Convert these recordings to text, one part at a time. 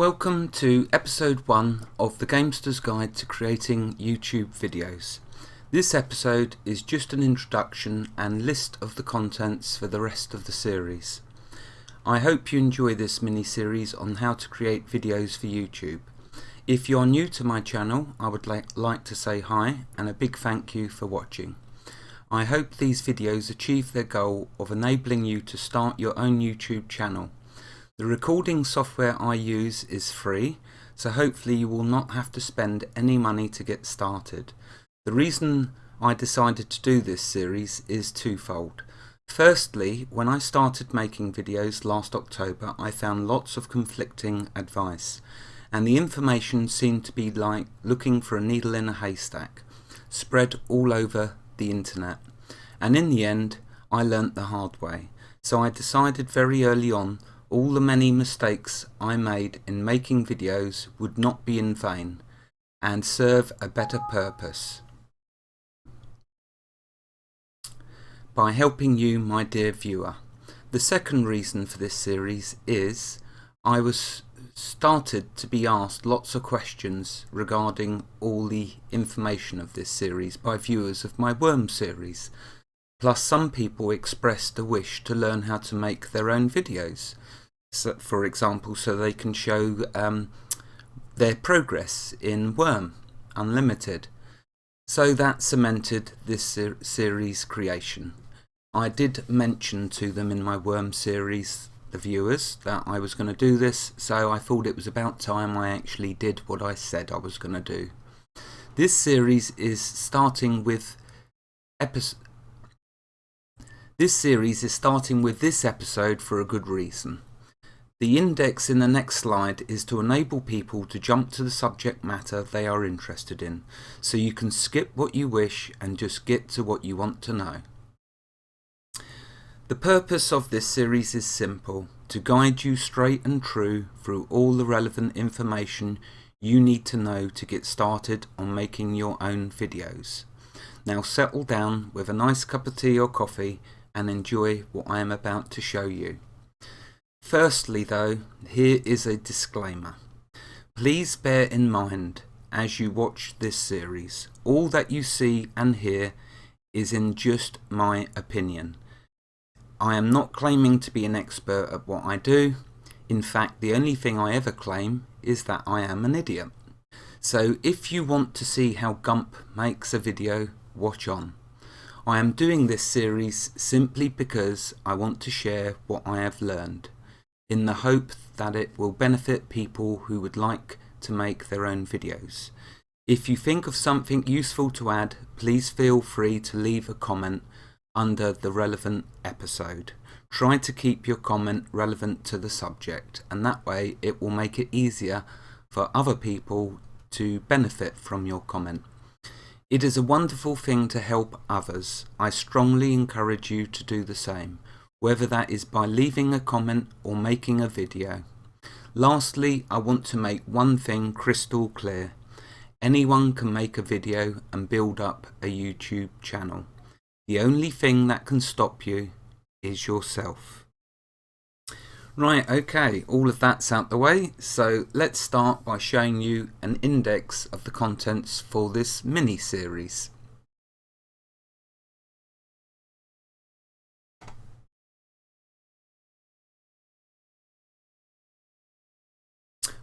Welcome to episode 1 of the Gamesters Guide to Creating YouTube Videos. This episode is just an introduction and list of the contents for the rest of the series. I hope you enjoy this mini-series on how to create videos for YouTube. If you're new to my channel, I would like to say hi and a big thank you for watching. I hope these videos achieve their goal of enabling you to start your own YouTube channel. The recording software I use is free, so hopefully you will not have to spend any money to get started. The reason I decided to do this series is twofold. Firstly, when I started making videos last October, I found lots of conflicting advice, and the information seemed to be like looking for a needle in a haystack, spread all over the internet. And in the end, I learnt the hard way. So I decided very early on all the many mistakes I made in making videos would not be in vain and serve a better purpose by helping you, my dear viewer. The second reason for this series is I was started to be asked lots of questions regarding all the information of this series by viewers of my worm series. Plus some people expressed a wish to learn how to make their own videos. So, for example, so they can show their progress in Worm Unlimited. So that cemented this series creation. I did mention to them in my Worm series, the viewers, that I was going to do this, so I thought it was about time I actually did what I said I was going to do. This series is starting with this episode for a good reason. The index in the next slide is to enable people to jump to the subject matter they are interested in, so you can skip what you wish and just get to what you want to know. The purpose of this series is simple: to guide you straight and true through all the relevant information you need to know to get started on making your own videos. Now settle down with a nice cup of tea or coffee and enjoy what I am about to show you. Firstly though, here is a disclaimer. Please bear in mind as you watch this series, all that you see and hear is in just my opinion. I am not claiming to be an expert at what I do. In fact, the only thing I ever claim is that I am an idiot. So if you want to see how Gump makes a video, watch on. I am doing this series simply because I want to share what I have learned, in the hope that it will benefit people who would like to make their own videos. If you think of something useful to add, please feel free to leave a comment under the relevant episode. Try to keep your comment relevant to the subject, and that way it will make it easier for other people to benefit from your comment. It is a wonderful thing to help others. I strongly encourage you to do the same, whether that is by leaving a comment or making a video. Lastly, I want to make one thing crystal clear. Anyone can make a video and build up a YouTube channel. The only thing that can stop you is yourself. Right, okay, all of that's out the way, so let's start by showing you an index of the contents for this mini-series.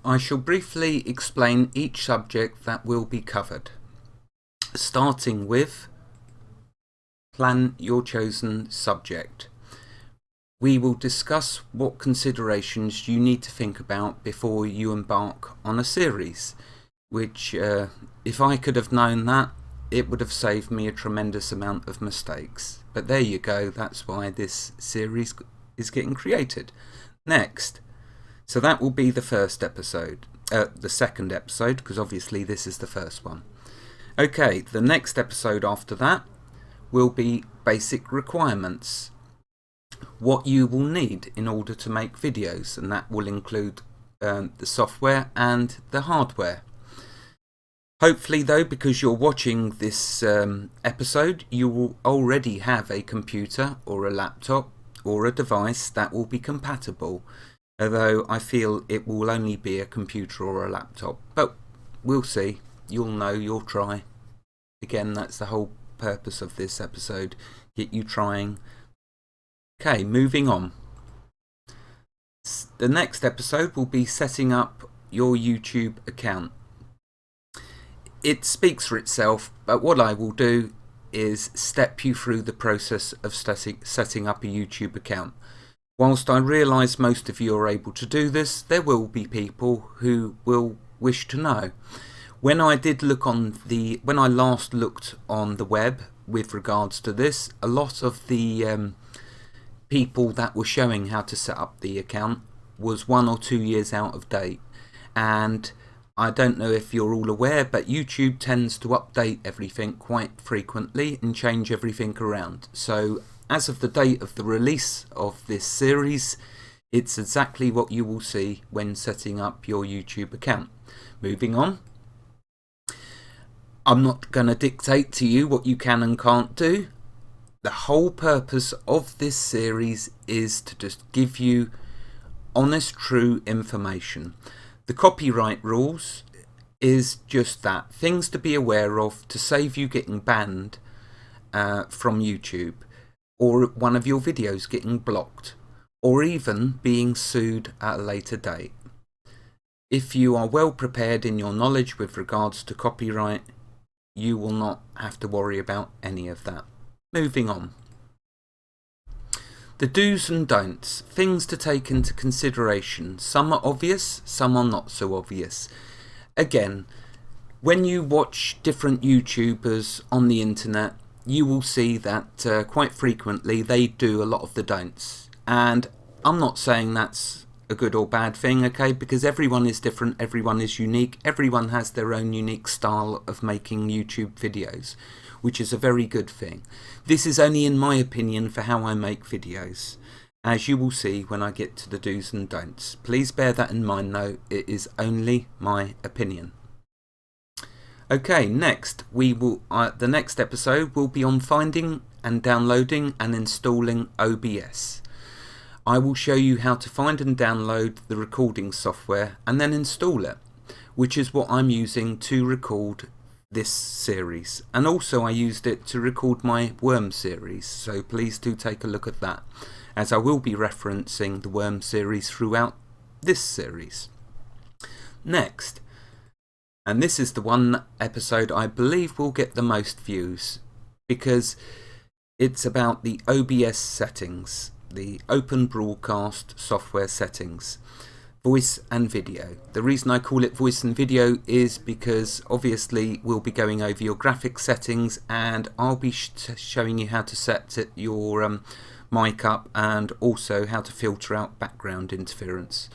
I shall briefly explain each subject that will be covered, starting with plan your chosen subject. We will discuss what considerations you need to think about before you embark on a series, which if I could have known that, it would have saved me a tremendous amount of mistakes. But there you go, that's why this series is getting created. Next, so that will be the first episode, the second episode, because obviously this is the first one. Okay, the next episode after that will be basic requirements. What you will need in order to make videos, and that will include the software and the hardware. Hopefully though, because you're watching this episode, you will already have a computer or a laptop or a device that will be compatible. although I feel it will only be a computer or a laptop, but we'll see. You'll know, you'll try. Again, that's the whole purpose of this episode, get you trying. Okay, moving on. The next episode will be setting up your YouTube account. It speaks for itself, but what I will do is step you through the process of setting up a YouTube account. Whilst I realise most of you are able to do this, there will be people who will wish to know. When I last looked on the web with regards to this, a lot of the people that were showing how to set up the account was 1 or 2 years out of date, and I don't know if you're all aware, but YouTube tends to update everything quite frequently and change everything around. So as of the date of the release of this series, it's exactly what you will see when setting up your YouTube account. Moving on. I'm not going to dictate to you what you can and can't do. The whole purpose of this series is to just give you honest, true information. The copyright rules is just that. Things to be aware of to save you getting banned from YouTube, or one of your videos getting blocked, or even being sued at a later date. If you are well prepared in your knowledge with regards to copyright, you will not have to worry about any of that. Moving on. The do's and don'ts, things to take into consideration. Some are obvious, some are not so obvious. Again, when you watch different YouTubers on the internet, you will see that quite frequently they do a lot of the don'ts. And I'm not saying that's a good or bad thing, okay, because everyone is different, everyone is unique, everyone has their own unique style of making YouTube videos, which is a very good thing. This is only in my opinion for how I make videos, as you will see when I get to the do's and don'ts. Please bear that in mind though, it is only my opinion. Okay, next the next episode will be on finding and downloading and installing OBS. I will show you how to find and download the recording software and then install it, which is what I'm using to record this series. And also I used it to record my Worm series, so please do take a look at that, as I will be referencing the Worm series throughout this series. Next, and this is the one episode I believe will get the most views, because it's about the OBS settings, the Open Broadcast software settings, voice and video. The reason I call it voice and video is because obviously we'll be going over your graphic settings, and I'll be showing you how to set your mic up and also how to filter out background interference.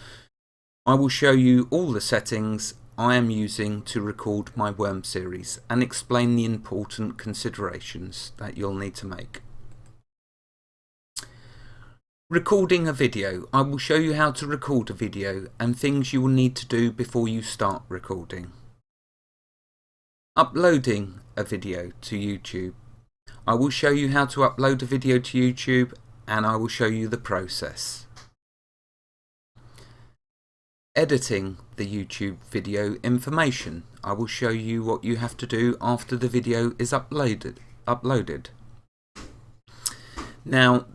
I will show you all the settings I am using to record my Worm series and explain the important considerations that you'll need to make. Recording a video. I will show you how to record a video and things you will need to do before you start recording. Uploading a video to YouTube. I will show you how to upload a video to YouTube and I will show you the process. Editing the YouTube video information. I will show you what you have to do after the video is uploaded. Now,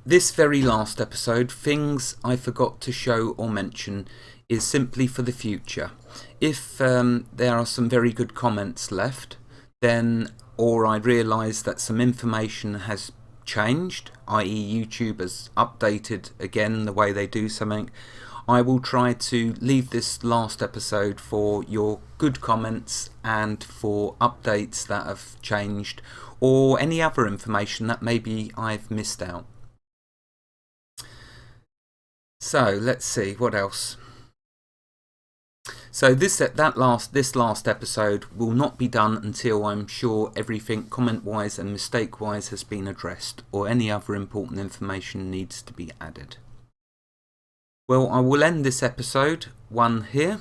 this very last episode, things I forgot to show or mention, is simply for the future. If there are some very good comments left, then, or I realise that some information has changed, i.e. YouTube has updated again the way they do something, I will try to leave this last episode for your good comments and for updates that have changed or any other information that maybe I've missed out. So let's see what else. So this last episode will not be done until I'm sure everything comment-wise and mistake-wise has been addressed, or any other important information needs to be added. Well, I will end this episode 1 here.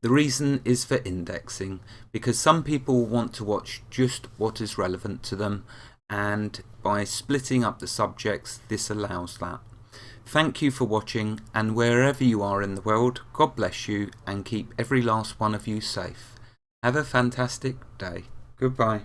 The reason is for indexing, because some people want to watch just what is relevant to them, and by splitting up the subjects, this allows that. Thank you for watching, and wherever you are in the world, God bless you and keep every last one of you safe. Have a fantastic day. Goodbye.